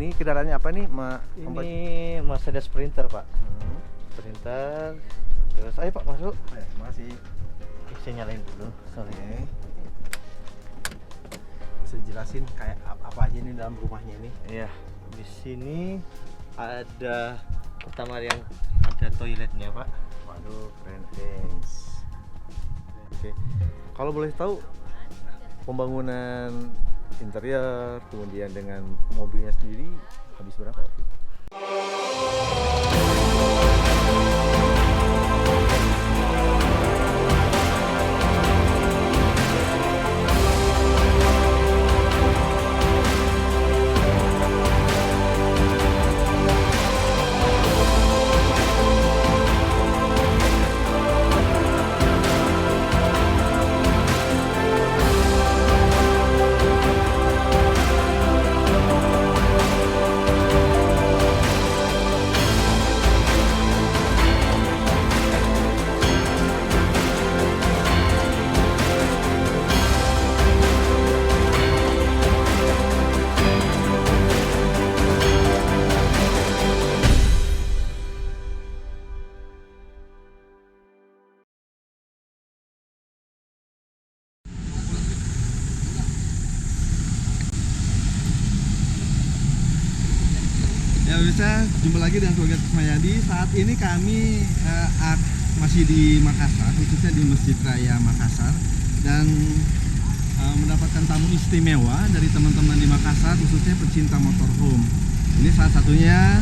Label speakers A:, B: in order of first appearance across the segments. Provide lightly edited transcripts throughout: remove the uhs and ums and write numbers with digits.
A: Ini kendaraannya apa nih,
B: Ini Mercedes Sprinter, Pak. Sprinter. Terus ayo Pak masuk.
A: Makasih.
B: Saya nyalain dulu. Sorry.
A: Bisa jelasin kayak apa aja nih dalam rumahnya ini?
B: Iya. Di sini ada pertama yang ada toiletnya, Pak.
A: Waduh, keren guys. Oke. Kalau boleh tahu pembangunan interior kemudian dengan mobilnya sendiri habis berapa waktu itu?
C: Ya bisa jumpa lagi dengan keluarga Kusmayadi. Saat ini kami masih di Makassar, khususnya di Masjid Raya Makassar, dan mendapatkan tamu istimewa dari teman-teman di Makassar, khususnya pecinta motorhome. Ini salah satunya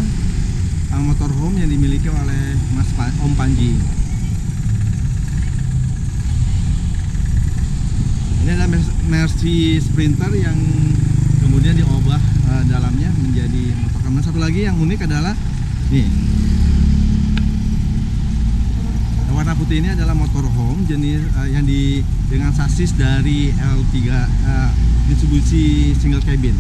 C: motorhome yang dimiliki oleh Om Panji. Ini adalah Mercy Sprinter yang kemudian diubah dalamnya menjadi motor. Kemudian satu lagi yang unik adalah nih, warna putih ini adalah motorhome jenis yang dengan sasis dari L3 Mitsubishi single cabin.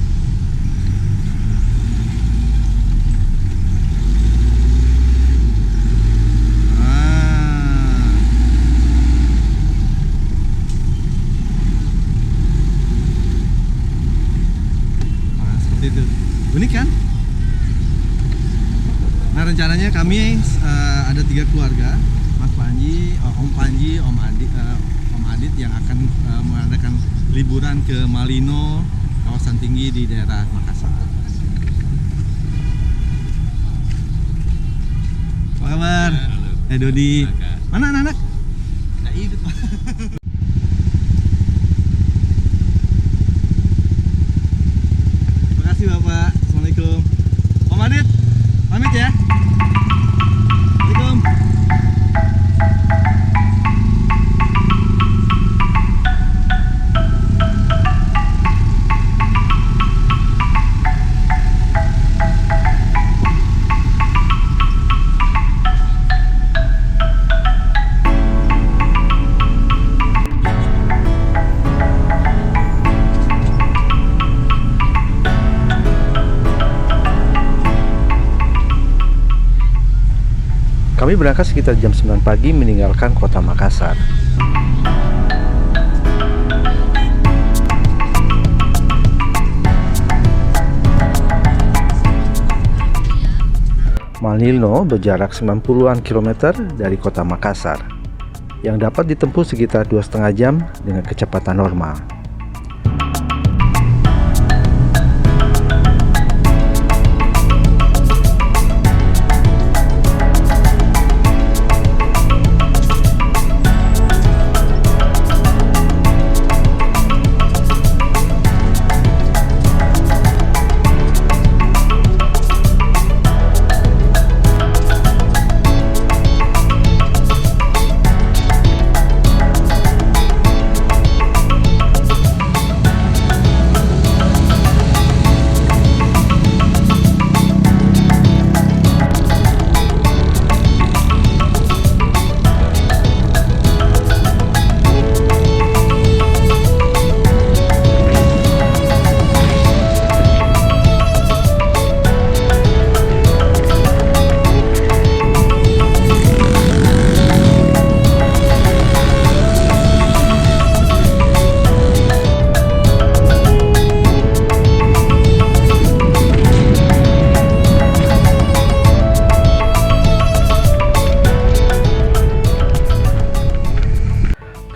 C: Itu unik kan? Nah rencananya kami ada 3 keluarga, Mas Panji, Om Panji, Om Adit yang akan mengadakan liburan ke Malino, kawasan tinggi di daerah Makassar. Apa kabar? Dodi. Mana anak-anak? Nggak hidup. Bapak, assalamualaikum. Om Adit, pamit ya. Assalamualaikum.
A: Kami berangkat sekitar jam 9 pagi meninggalkan kota Makassar. Malino berjarak 90-an kilometer dari kota Makassar, yang dapat ditempuh sekitar 2,5 jam dengan kecepatan normal.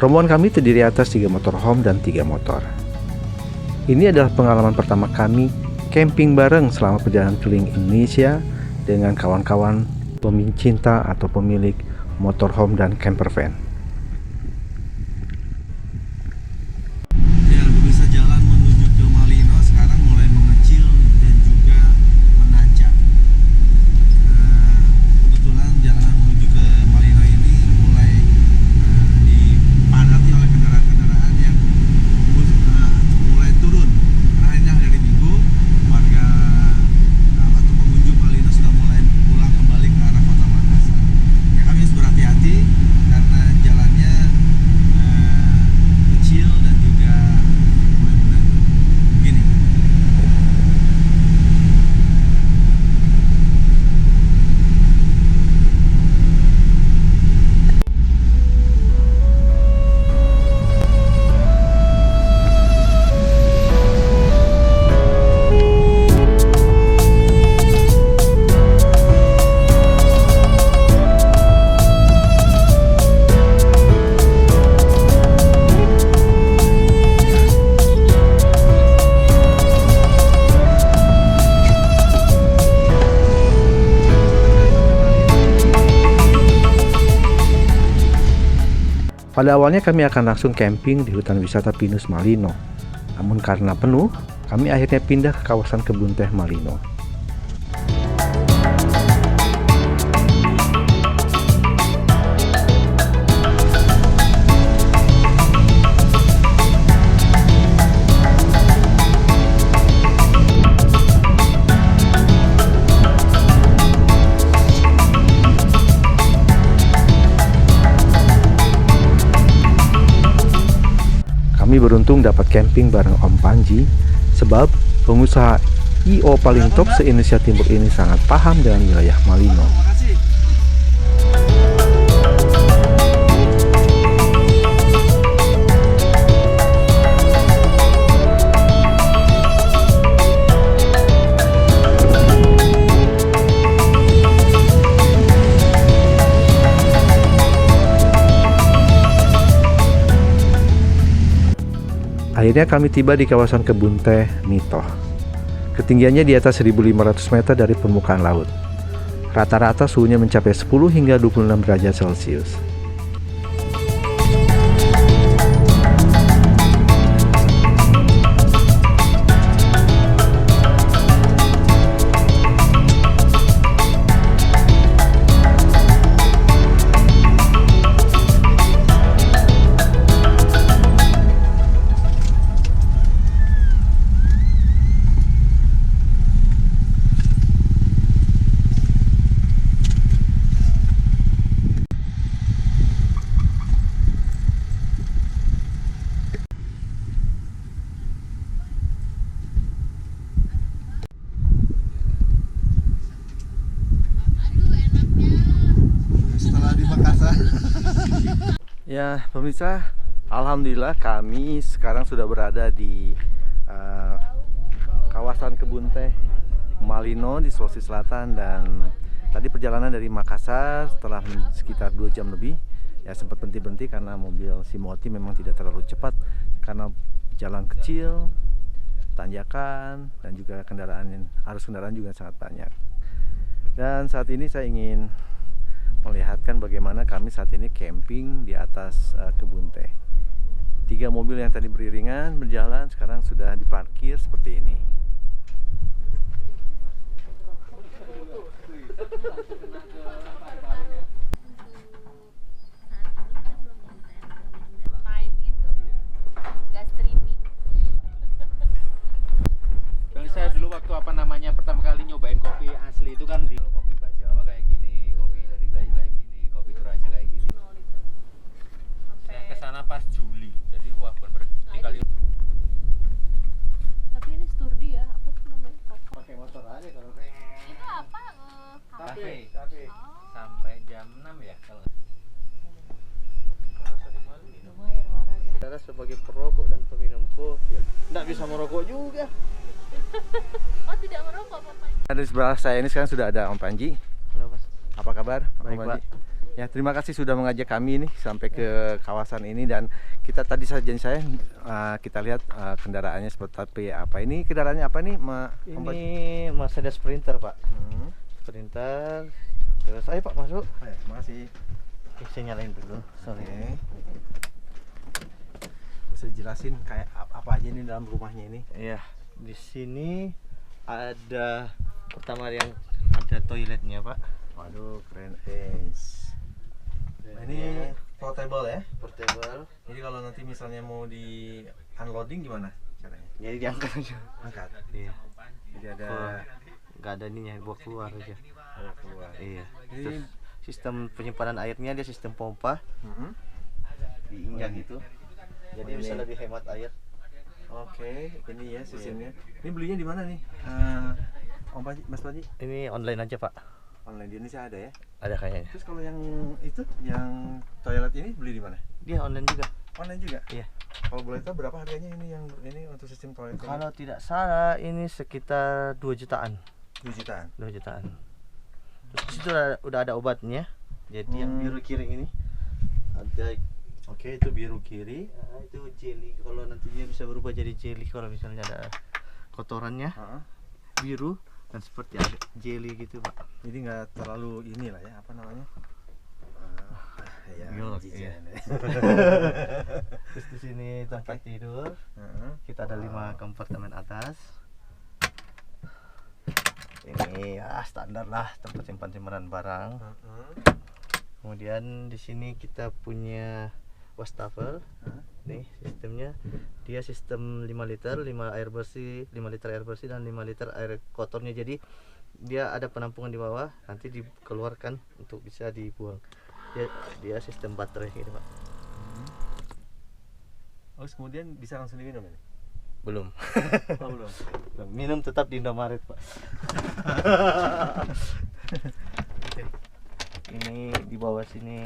A: Rombongan kami terdiri atas 3 motorhome dan 3 motor. Ini adalah pengalaman pertama kami camping bareng selama perjalanan keliling Indonesia dengan kawan-kawan pecinta atau pemilik motorhome dan camper van.
C: Ya, bisa jalan menuju ke Malino sekarang mulai mengecil dan juga menanjak. Kebetulan jalan menuju ke Malino ini mulai dipadati oleh kendaraan-kendaraan yang mulai turun. Akhirnya dari Minggu, warga atau pengunjung Malino sudah mulai pulang kembali ke arah kota Makassar. Ya, kami harus berhati-hati karena jalannya kecil dan juga mulai menanjak. Begini.
A: Pada awalnya kami akan langsung camping di hutan wisata Pinus Malino. Namun karena penuh, kami akhirnya pindah ke kawasan kebun teh Malino. Kami beruntung dapat camping bareng Om Panji, sebab pengusaha I.O. paling top se-Indonesia Timur ini sangat paham dengan wilayah Malino.
C: Makasih.
A: Akhirnya kami tiba di kawasan kebun teh Mitoh. Ketinggiannya di atas 1.500 meter dari permukaan laut. Rata-rata suhunya mencapai 10 hingga 26 derajat Celcius. Setelah di Makassar. Ya, pemirsa, alhamdulillah kami sekarang sudah berada di kawasan kebun teh Malino di Sulawesi Selatan, dan tadi perjalanan dari Makassar setelah sekitar 2 jam lebih ya sempat berhenti karena mobil Simoti memang tidak terlalu cepat karena jalan kecil, tanjakan, dan juga arus kendaraan juga sangat banyak. Dan saat ini saya ingin melihatkan bagaimana kami saat ini camping di atas kebun teh. 3 mobil yang tadi beriringan berjalan sekarang sudah diparkir seperti ini.
D: Kalau saya dulu waktu pertama kali nyobain kopi asli itu kan di kopi Bajawa kayak gini, kopi dari Bayu kayak gini, kopi Toraja kayak gini. Saya kesana pas Juli, jadi wah bener-bener tinggal.
E: Tapi ini Sturdy ya, apa tuh namanya?
C: Pakai motor aja kalau
E: Itu apa?
D: Kafe.
E: Oh.
D: Sampai jam 6 ya kalau
E: Lumayan olahraga.
B: Saya sebagai perokok dan peminum kopi, nggak bisa merokok juga.
E: Oh, tidak merokok Bapak?
A: Ada di sebelah saya ini sekarang sudah ada Om Panji.
B: Halo Mas.
A: Apa kabar, Om
B: Baik,
A: Panji?
B: Pak.
A: Ya, terima kasih sudah mengajak kami nih sampai ke kawasan ini, dan kita tadi saja saya kita lihat kendaraannya seperti apa. Ini kendaraannya apa nih, Om Baji?
B: Ini Mercedes Sprinter, Pak.
A: Hmm.
B: Sprinter. Terus ayo Pak masuk.
A: Ayo, makasih.
B: Saya nyalain dulu. Sorry.
A: Oke. Bisa jelasin kayak apa aja nih dalam rumahnya ini?
B: Iya, di sini ada pertama yang ada toiletnya, Pak.
A: Waduh, keren es. Nah, ini portable ya?
B: Portable.
A: Jadi kalau nanti misalnya mau di unloading gimana caranya?
B: Jadi diangkat aja.
A: Angkat.
B: Iya.
A: Jadi ada
B: Nggak ada ininya, bawa keluar aja.
A: keluar.
B: Iya.
A: Jadi
B: Terus sistem penyimpanan airnya dia sistem pompa,
A: Mhm.
B: diinjak gitu. Jadi
A: Oh,
B: bisa
A: ini.
B: lebih hemat air.
A: Oke, ini ya sistemnya. Ini belinya di mana nih? Om Paji, Mas Paji?
B: Ini online aja, Pak.
A: Online di Indonesia ada ya?
B: Ada kayaknya.
A: Terus kalau yang itu, yang toilet ini beli di mana?
B: Dia online juga.
A: Online juga?
B: Iya.
A: Kalau boleh tahu berapa harganya ini yang ini untuk sistem toilet ini?
B: Kalau tidak salah ini sekitar 2 jutaan.
A: 2 jutaan.
B: 2 jutaan. Terus di situ udah ada obatnya. Jadi yang biru kiri ini ada. Oke, itu biru kiri. Nah, itu jelly. Kalau nantinya bisa berubah jadi jelly kalau misalnya ada kotorannya
A: Heeh.
B: biru dan seperti ada jelly gitu, Pak.
A: Jadi nggak terlalu inilah ya, apa namanya? Ya,
B: Biolog,
A: jijian ya.
B: Terus di sini tempat tidur.
A: Heeh.
B: Kita ada 5 kompartemen atas. Ini ya standar lah tempat simpanan barang.
A: Heeh.
B: Kemudian di sini kita punya wastafel. Nih sistemnya, dia sistem 5 liter, 5 air bersih, 5 liter air bersih dan 5 liter air kotornya. Jadi dia ada penampungan di bawah, nanti dikeluarkan untuk bisa dibuang. Dia sistem baterai gitu, Pak.
A: Terus kemudian bisa langsung diminum ini?
B: Belum.
A: Oh, belum.
B: Minum tetap di Indomaret, Pak. Ini di bawah sini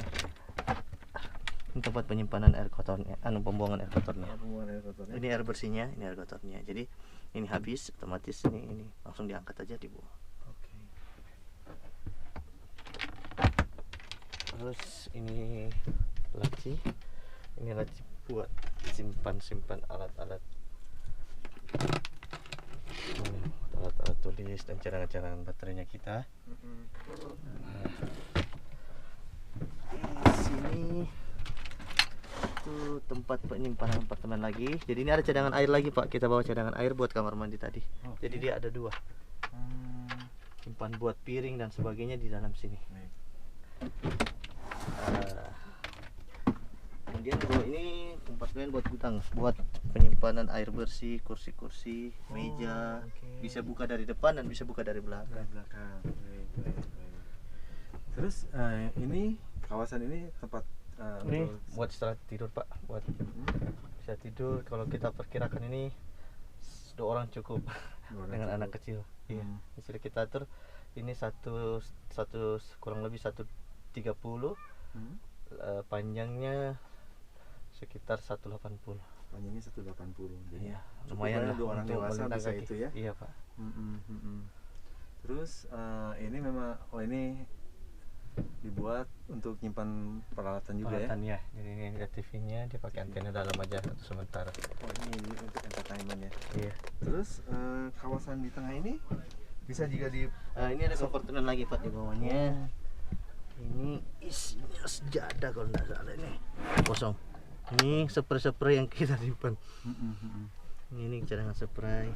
B: ini tempat penyimpanan air kotornya, pembuangan air kotornya.
A: Pembuangan air kotornya.
B: Ini air bersihnya, ini air kotornya. Jadi ini habis otomatis ini langsung diangkat aja dibuang.
A: Oke.
B: Terus ini laci. Ini laci buat simpan alat-alat. Alat-alat tulis dan cadangan-cadangan baterainya kita. Di sini itu tempat penyimpanan apartemen lagi. Jadi ini ada cadangan air lagi, Pak. Kita bawa cadangan air buat kamar mandi tadi.
A: Oke.
B: Jadi dia ada 2. Simpan buat piring dan sebagainya di dalam sini.
A: Baik.
B: Kemudian kalau ini kompartemen buat gudang, buat penyimpanan air bersih, kursi-kursi, meja.
A: oke.
B: Bisa buka dari depan dan bisa buka dari belakang.
A: Dari belakang. Baik. Terus ini kawasan ini tempat
B: Ini
A: untuk
B: buat istirahat tidur, Pak. Buat bisa tidur. Kalau kita perkirakan ini 2 orang cukup.
A: 2 orang
B: dengan
A: cukup.
B: anak kecil. Iya.
A: Hmm.
B: Jadi kita atur ini satu kurang lebih 130. Panjangnya sekitar 180.
A: Panjangnya 180. Jadi
B: Iya, lumayan lah
A: 2 orang
B: untuk
A: dewasa
B: melintang
A: bisa
B: kaki.
A: itu ya.
B: Iya, Pak.
A: Terus ini memang ini dibuat untuk nyimpan peralatan juga ya.
B: Peralatan ya. Jadi ini ada TV-nya, dia pakai antena dalam aja untuk sementara.
A: Oh, ini untuk entertainment ya.
B: Iya.
A: Terus kawasan di tengah ini bisa juga di
B: Ini ada kompartemen lagi, Pak, di bawahnya. Ini isinya sejadah kalau nggak salah ini. Kosong. Ini spray yang kita simpan. Ini cadangan spray.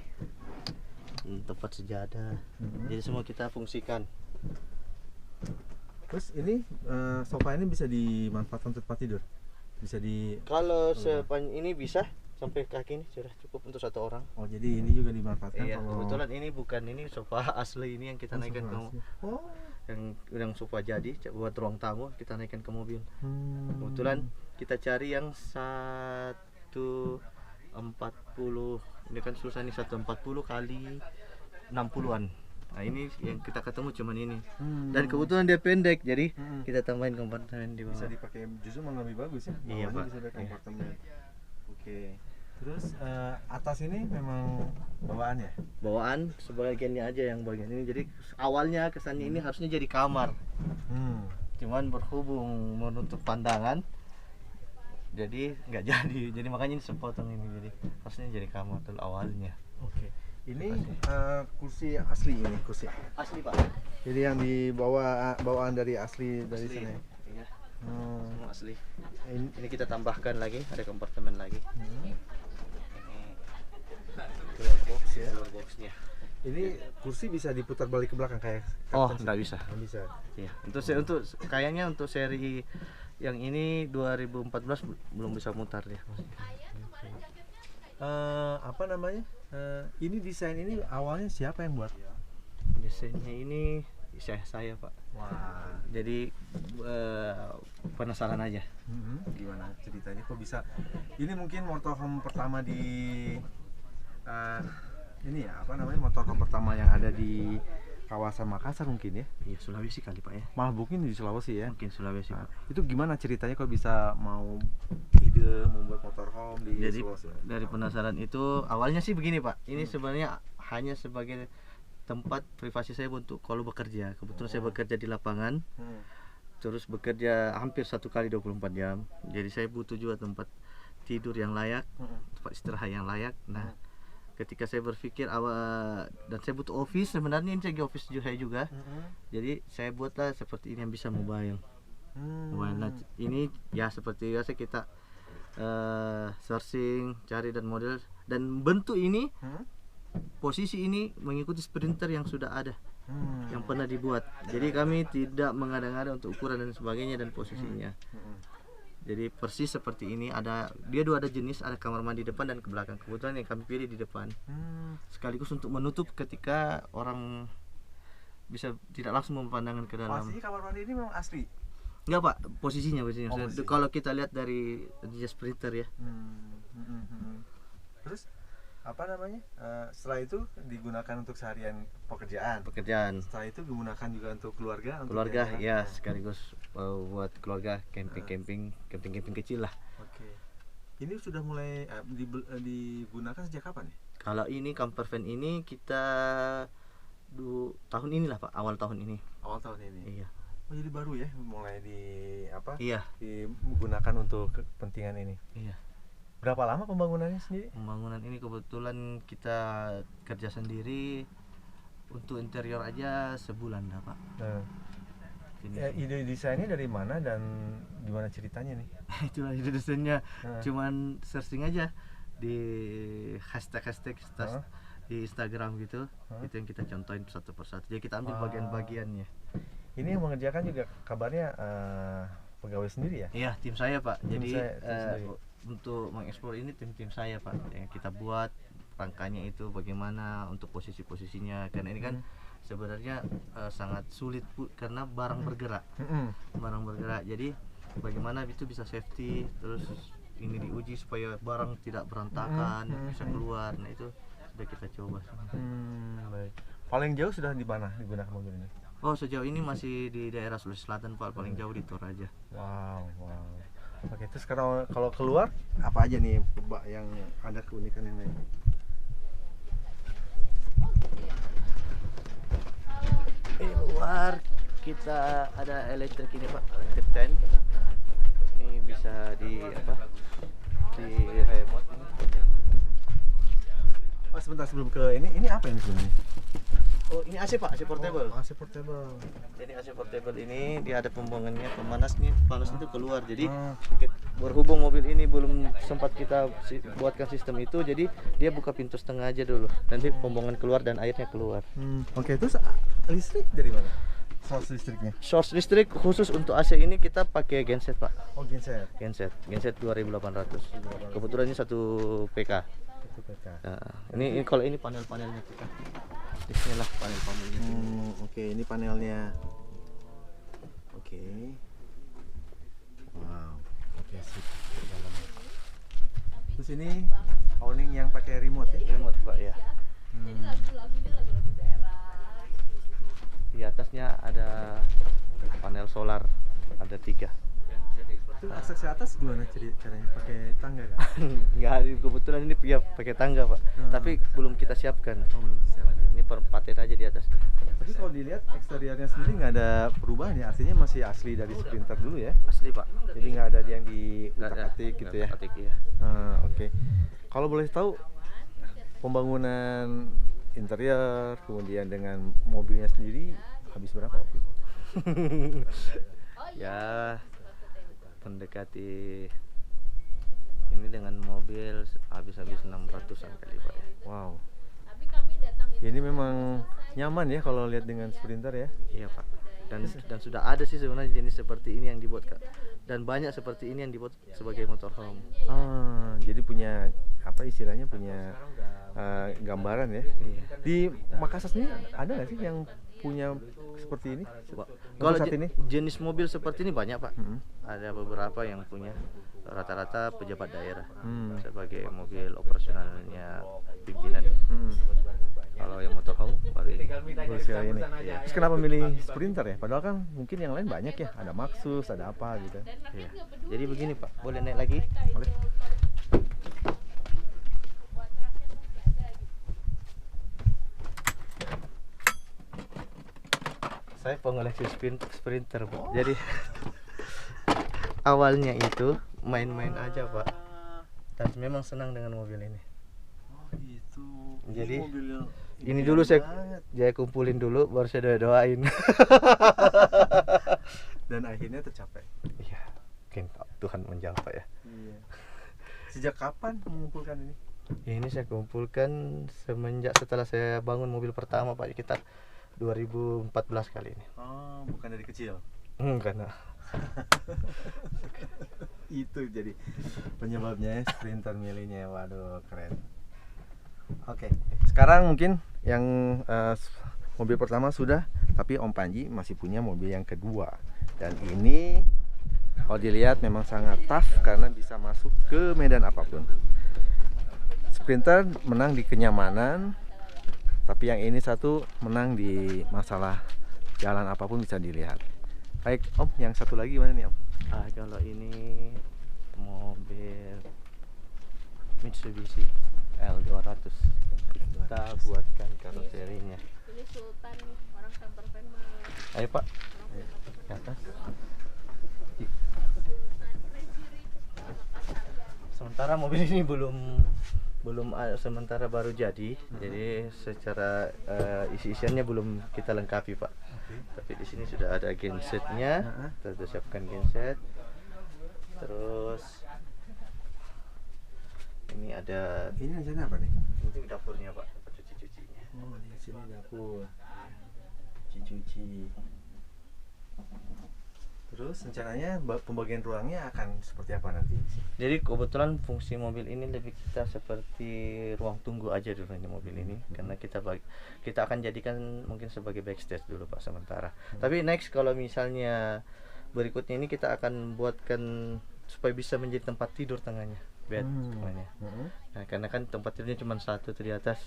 B: Tempat sejadah. Jadi semua kita fungsikan.
A: Terus ini sofa ini bisa dimanfaatkan untuk tempat tidur. Bisa di
B: Kalau sepanjang ini bisa sampai kaki ini sudah cukup untuk 1 orang.
A: Oh, jadi ini juga dimanfaatkan
B: Iya,
A: kalau
B: kebetulan ini bukan ini sofa asli ini yang kita naikkan ke
A: Oh.
B: yang sofa jadi buat ruang tamu kita naikkan ke mobil. Kebetulan kita cari yang 140. Ini kan susah nih 140 kali 60-an. Nah, ini yang kita ketemu cuman ini. Dan kebetulan dia pendek jadi kita tambahin kompartemen di
A: bisa
B: bawah.
A: dipakai justru malah lebih bagus ya.
B: Iya,
A: Bawahnya
B: Pak.
A: bisa ada
B: Iya.
A: kompartemen. Oke. Terus atas ini memang bawaan ya?
B: Bawaan sebagiannya aja yang bagian ini. Jadi awalnya kesannya ini harusnya jadi kamar. cuman berhubung menutup pandangan jadi nggak jadi makanya ini sepotong ini, jadi harusnya jadi kamar dulu awalnya.
A: Oke. Ini kursi asli ini kursi.
B: Asli pak.
A: Jadi yang dibawa bawaan dari asli dari
B: Asli.
A: sana. Ya?
B: Iya,
A: Hmm.
B: semua asli.
A: Ini,
B: Ini kita tambahkan lagi, ada kompartemen lagi.
A: hmm.
B: Ini
A: Glove box ya.
B: door boxnya.
A: Ini kursi bisa diputar balik ke belakang kayak
B: Oh,
A: karpet
B: nggak
A: sih?
B: bisa.
A: Nggak bisa.
B: Iya, untuk kayaknya untuk seri yang ini 2014 belum bisa mutar dia.
A: Apa namanya? Ini desain ini awalnya siapa yang buat?
B: Desainnya ini saya pak.
A: Wah.
B: Jadi penasaran aja.
A: Gimana ceritanya kok bisa? Ini mungkin motorhome pertama di ini ya apa namanya motorhome pertama yang ada di kawasan Makassar mungkin ya?
B: Iya, Sulawesi kali pak ya.
A: Malah mungkin di Sulawesi ya.
B: Mungkin Sulawesi
A: Nah,
B: pak.
A: itu gimana ceritanya kok bisa mau ide membuat motorhome di
B: Jadi
A: Sulawesi?
B: dari penasaran itu awalnya sih begini pak. Ini sebenarnya hanya sebagai tempat privasi saya untuk kalau bekerja. Kebetulan saya bekerja di lapangan, terus bekerja hampir 1 kali 24 jam. Jadi saya butuh juga tempat tidur yang layak, tempat istirahat yang layak. Nah, ketika saya berpikir awal dan saya butuh office, sebenarnya ini saya office saya juga. Jadi saya buatlah seperti ini yang bisa mobile. Mobile. Nah, ini ya seperti biasa kita searching, cari dan model dan bentuk ini. Posisi ini mengikuti sprinter yang sudah ada, yang pernah dibuat. Jadi kami tidak mengada-ngada untuk ukuran dan sebagainya dan posisinya. Jadi persis seperti ini, ada dua jenis, ada kamar mandi depan dan ke belakang. Kebetulan yang kami pilih di depan, sekaligus untuk menutup ketika orang bisa tidak langsung memandangkan ke dalam.
A: Pastinya kamar mandi ini memang asli.
B: Enggak pak, posisinya.
A: Oh, posisi.
B: Kalau kita lihat dari sprinter ya.
A: Terus apa namanya? Setelah itu digunakan untuk seharian pekerjaan. Setelah itu digunakan juga untuk keluarga. Untuk
B: Keluarga
A: jalan-jalan.
B: ya, sekaligus buat keluarga camping kecil lah.
A: Oke. Ini sudah mulai digunakan sejak kapan ya?
B: Kalau ini camper van ini kita tahun inilah pak, awal tahun ini.
A: Awal tahun ini.
B: Iya.
A: Oh, jadi baru ya, mulai
B: Iya.
A: digunakan untuk kepentingan ini.
B: Iya.
A: Berapa lama pembangunannya sendiri?
B: Pembangunan ini kebetulan kita kerja sendiri, untuk interior aja sebulan dah pak.
A: Nah,
B: Ini
A: ide desainnya dari mana dan gimana ceritanya nih?
B: itulah ide desainnya.
A: Nah.
B: Cuman searching aja di hashtag
A: Hah?
B: di Instagram gitu. Itu yang kita contohin satu persatu. Jadi kita ambil bagian-bagiannya.
A: Ini yang mengerjakan juga kabarnya pegawai sendiri ya?
B: Iya, tim saya pak.
A: Tim
B: Jadi
A: sendiri.
B: untuk mengeksplor ini tim saya pak, yang kita buat rangkanya itu bagaimana untuk posisinya, karena ini kan sebenarnya sangat sulit karena barang bergerak. Jadi bagaimana itu bisa safety, terus ini diuji supaya barang tidak berantakan, bisa keluar. Nah itu sudah kita coba.
A: Baik. Paling jauh sudah di mana digunakan mobil ini?
B: Oh, sejauh ini masih di daerah Sulawesi Selatan pak, paling jauh di Toraja.
A: Wow. Oke, terus kalau keluar apa aja nih yang ada keunikan yang lain?
B: Di luar kita ada elektrik ini pak, elektrik tent. Ini bisa di remote ini.
A: Oh, sebentar sebelum ke ini apa ini sebenarnya?
B: Oh, ini AC pak, AC portable.
A: Oh, AC portable.
B: Jadi AC portable ini dia ada pembuangannya, panasnya itu keluar. Jadi berhubung mobil ini belum sempat kita buatkan sistem itu, jadi dia buka pintu setengah aja dulu. Nanti pembuangan keluar dan airnya keluar.
A: Oke, terus listrik dari mana? Source listriknya?
B: Source listrik khusus untuk AC ini kita pakai genset pak.
A: Oh, genset.
B: Genset 2800. Kebetulan ini 1 PK.
A: Itu PK.
B: Nah, ini kalau ini panel-panelnya kita. Inilah panel-panelnya.
A: Oke, ini panelnya. Oke. Wow. Oke, sip. Terus ini awning yang pakai remote ya?
B: Remote pak ya.
E: Jadi lagu-lagunya lagu-lagu daerah.
B: Di atasnya ada panel solar, ada 3.
A: Itu akses ke atas gimana caranya? Pakai tangga kan?
B: Nggak, kebetulan ini ya pakai tangga pak. Tapi belum kita siapkan.
A: Oh, belum siap.
B: Ini per paten aja di atas.
A: Tapi kalau dilihat eksteriornya sendiri nggak ada perubahan ya, artinya masih asli dari Sprinter dulu ya.
B: Asli pak.
A: Jadi nggak ada yang
B: Nggak ada,
A: diutak-atik gitu ya.
B: utak-atik, iya.
A: Oke. Kalau boleh tahu pembangunan interior kemudian dengan mobilnya sendiri habis berapa waktu itu?
B: Ya mendekati ini dengan mobil habis-habis 600-an kali pak ya.
A: Wow.
E: Tapi kami datang itu
A: Ini memang nyaman ya kalau lihat dengan Sprinter ya.
B: Iya pak. Dan sudah ada sih sebenarnya jenis seperti ini yang dibuat kak. Dan banyak seperti ini yang dibuat sebagai motorhome.
A: Jadi punya apa istilahnya punya gambaran ya.
B: Iya.
A: Di Makassar sendiri ada nggak sih yang punya seperti ini?
B: Pak,
A: Untuk
B: kalau
A: saat ini?
B: jenis mobil seperti ini banyak pak.
A: Mm-mm.
B: Ada beberapa yang punya rata-rata pejabat daerah sebagai mobil operasionalnya pimpinan. Kalau yang motorhome baru ini.
A: Khususnya ini. Terus kenapa milih Sprinter ya? Padahal kan mungkin yang lain banyak ya, ada Maxus, ada apa gitu.
B: Iya. Jadi begini pak, boleh naik lagi?
A: Boleh.
B: Saya pengoleksi Sprinter pak. Jadi awalnya itu main-main aja pak. Dan memang senang dengan mobil ini.
A: Oh gitu.
B: Jadi,
A: mobil yang
B: Ini dulu saya kumpulin dulu, baru saya doain.
A: dan akhirnya tercapai.
B: Iya, mungkin Tuhan menjawab pak ya.
A: Iya. Sejak kapan mengumpulkan ini?
B: Ini saya kumpulkan semenjak setelah saya bangun mobil pertama pak, sekitar 2014 kali ini.
A: Oh, bukan dari kecil.
B: Karena
A: Itu jadi penyebabnya Sprinter milihnya. Waduh, keren. Oke, sekarang mungkin yang mobil pertama sudah, tapi Om Panji masih punya mobil yang kedua. Dan ini kalau dilihat memang sangat tough karena bisa masuk ke medan apapun. Sprinter menang di kenyamanan, tapi yang ini satu menang di masalah jalan apapun bisa dilihat. Baik Om, yang satu lagi mana nih Om?
B: kalau ini mobil Mitsubishi L200 kita buatkan karoserinya.
E: ini Sultan nih, orang Semper Famous.
B: Ayo pak, ke atas. Sementara mobil ini belum sementara baru jadi, jadi secara isi-isiannya belum kita lengkapi pak. Tapi di sini sudah ada gensetnya, kita sudah siapkan genset. Terus ini ada,
A: Ini rencana apa nih?
B: ini dapurnya pak, tempat cuci-cucinya.
A: Oh, di sini dapur. Cuci. Terus rencananya pembagian ruangnya akan seperti apa nanti?
B: Jadi kebetulan fungsi mobil ini lebih kita seperti ruang tunggu aja dulu ini mobil ini, karena kita akan jadikan mungkin sebagai backstage dulu pak sementara. Tapi next kalau misalnya berikutnya ini kita akan buatkan supaya bisa menjadi tempat tidur tengahnya, bed semuanya. Nah, karena kan tempat tidurnya cuma satu tuh di atas.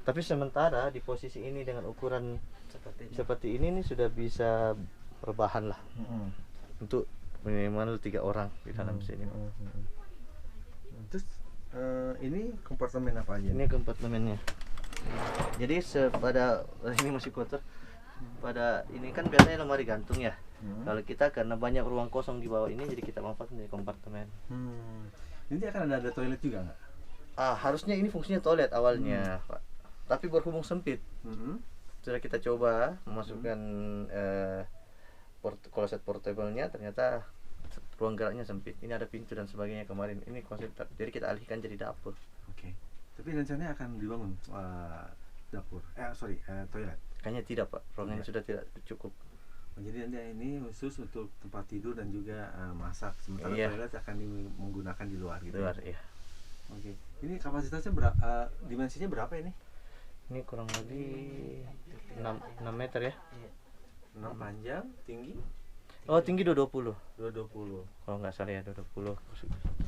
B: Tapi sementara di posisi ini dengan ukuran seperti ini sudah bisa rebahan lah untuk minimal 3 orang di dalam sini.
A: Terus ini kompartemen apa aja?
B: Ini kompartemennya. Jadi pada ini masih kotor. Pada ini kan biasanya lemari gantung ya. Kalau kita karena banyak ruang kosong di bawah ini, jadi kita manfaatkan dari kompartemen.
A: Ini akan ada toilet juga nggak?
B: Harusnya ini fungsinya toilet awalnya, Pak. Tapi berhubung sempit, sudah kita coba memasukkan kloset portable-nya, ternyata ruang geraknya sempit. Ini ada pintu dan sebagainya kemarin. Ini konsep, jadi kita alihkan jadi dapur.
A: Oke. Tapi rencananya akan dibangun dapur. Toilet.
B: Kayaknya tidak, Pak. Ruangannya sudah tidak cukup.
A: Jadi nanti ini khusus untuk tempat tidur dan juga masak. Sementara toilet akan menggunakan di luar gitu.
B: Luar, iya.
A: Oke. Ini kapasitasnya dimensinya berapa ini?
B: Ini kurang lebih 6 meter ya.
A: 6 panjang, tinggi?
B: Oh, tinggi 220.
A: 220.
B: Kalau nggak salah ya 220.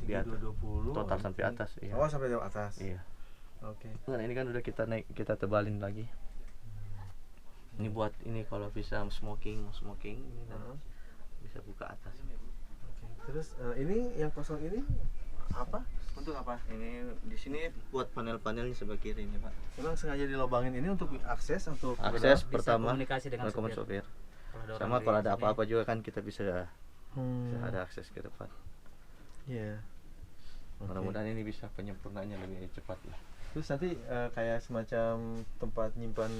A: Tinggi 220.
B: Total sampai atas, iya.
A: Oh, sampai atas.
B: Iya.
A: Oke.
B: Nah, ini kan udah kita tebalin lagi. Ini buat ini kalau bisa smoking ini bisa buka atas.
A: Oke. Terus ini yang kosong ini apa? Untuk apa?
B: Ini di sini buat panel-panelnya sebelah kiri ini, Pak.
A: Memang sengaja dilobangin ini untuk akses untuk
B: Akses
D: Bisa
B: pertama
D: komunikasi dengan
B: sopir.
D: Kalau ada orang
B: Sama
D: di
B: kalau ada
D: sini.
B: apa-apa juga kan kita bisa ada
A: Hmm.
B: akses ke depan.
A: Iya. Oke.
B: Mudah-mudahan ini bisa penyempurnaannya lebih cepat lah.
A: Terus nanti kayak semacam tempat nyimpan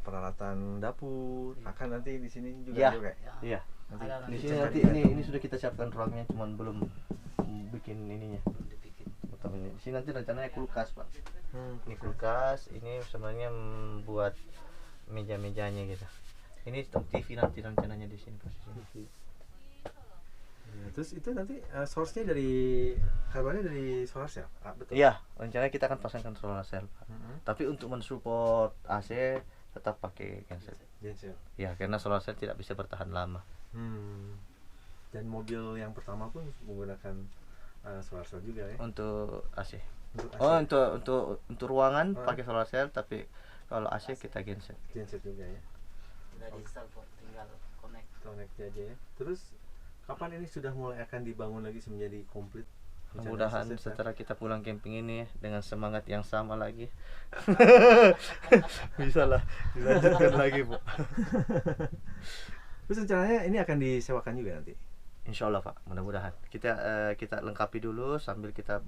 A: peralatan dapur akan nanti di sini juga
B: Iya.
A: ada kayak.
B: Iya.
A: Nanti
D: Ada
B: Di
D: nanti
B: sini
A: cek
B: nanti
A: lagi.
B: ini sudah kita siapkan ruangnya, cuman belum bikin ininya. Utamanya. Di sini nanti rencananya kulkas, Pak. Ini kulkas, ini sebenarnya buat meja-mejanya gitu. Ini TV nanti rencananya di sini posisinya.
A: Ya, terus itu nanti source-nya dari kabelnya dari solar cell. Betul.
B: Iya, rencananya kita akan pasangkan solar cell, Pak.
A: Mhm.
B: Tapi untuk mensupport AC tetap pakai genset.
A: Genset.
B: Ya, karena solar cell tidak bisa bertahan lama.
A: Dan mobil yang pertama pun menggunakan solar cell juga ya.
B: Untuk AC.
A: Untuk AC.
B: Oh, untuk ruangan
A: Ah.
B: pakai solar cell, tapi kalau AC kita genset.
A: Genset juga ya.
D: Udah diinstal kok, tinggal connect.
A: Connect aja ya. Terus kapan ini sudah mulai akan dibangun lagi menjadi komplit?
B: Mudah-mudahan
A: Rencana sukses, ya?
B: setelah kita pulang camping ini dengan semangat yang sama lagi bisa lah dilanjutkan lagi, Bu.
A: Terus rencananya ini akan disewakan juga nanti.
B: Insya Allah, Pak, mudah-mudahan kita lengkapi dulu sambil kita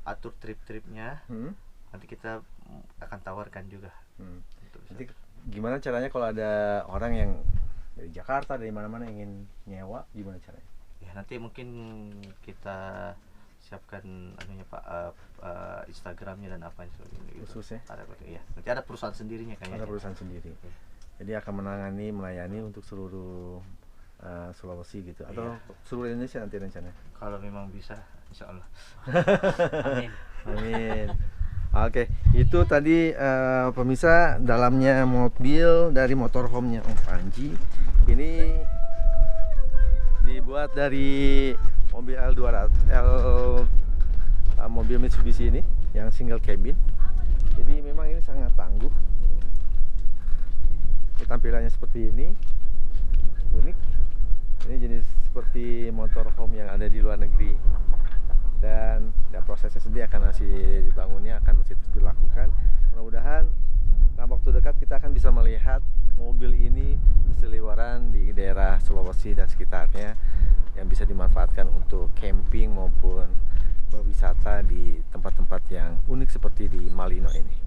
B: atur trip-tripnya. Nanti kita akan tawarkan juga untuk bisa.
A: Nanti gimana caranya kalau ada orang yang dari Jakarta dari mana-mana ingin nyewa, gimana caranya?
B: Ya, nanti mungkin kita siapkan anunya, Pak, Instagramnya dan apa seperti itu.
A: Khusus ya?
B: Ada, iya. Nanti ada perusahaan sendirinya kayaknya.
A: Ada perusahaan sendiri. Jadi akan melayani untuk seluruh Sulawesi gitu atau
B: Iya.
A: seluruh Indonesia nanti rencananya.
B: Kalau memang bisa, insya Allah.
D: Amin.
A: Amin. Oke, itu tadi pemirsa dalamnya mobil dari motorhome-nya Om Panji. Ini dibuat dari mobil mobil Mitsubishi ini yang single cabin. Jadi memang ini sangat tangguh. Tampilannya seperti ini, unik. Ini jenis seperti motorhome yang ada di luar negeri. Dan prosesnya sendiri akan masih dibangunnya, akan masih terus dilakukan. Mudah-mudahan dalam waktu dekat kita akan bisa melihat mobil ini berseliweran di daerah Sulawesi dan sekitarnya yang bisa dimanfaatkan untuk camping maupun berwisata di tempat-tempat yang unik seperti di Malino ini.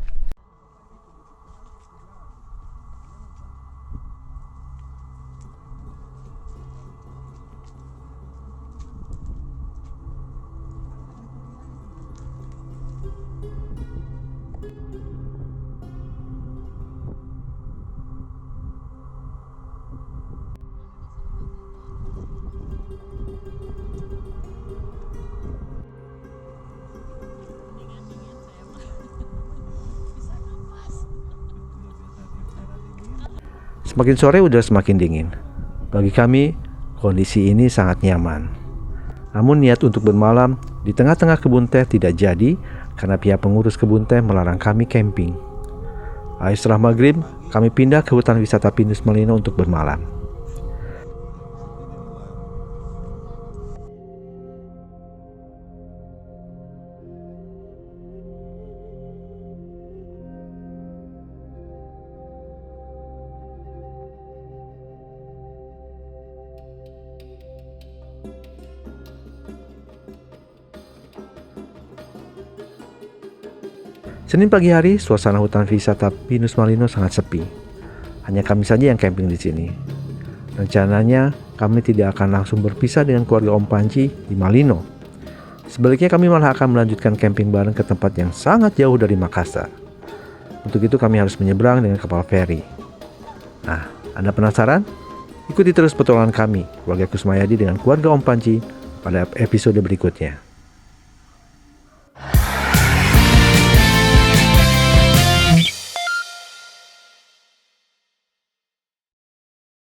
A: Semakin sore udara semakin dingin. Bagi kami, kondisi ini sangat nyaman. Namun niat untuk bermalam di tengah-tengah kebun teh tidak jadi karena pihak pengurus kebun teh melarang kami camping. Setelah maghrib, kami pindah ke hutan wisata Pinus Malino untuk bermalam. Senin pagi hari, suasana hutan wisata Pinus Malino sangat sepi. Hanya kami saja yang camping di sini. Rencananya, kami tidak akan langsung berpisah dengan keluarga Om Panji di Malino. Sebaliknya kami malah akan melanjutkan camping bareng ke tempat yang sangat jauh dari Makassar. Untuk itu kami harus menyeberang dengan kapal feri. Nah, Anda penasaran? Ikuti terus petualangan kami, keluarga Kusmayadi dengan keluarga Om Panji pada episode berikutnya.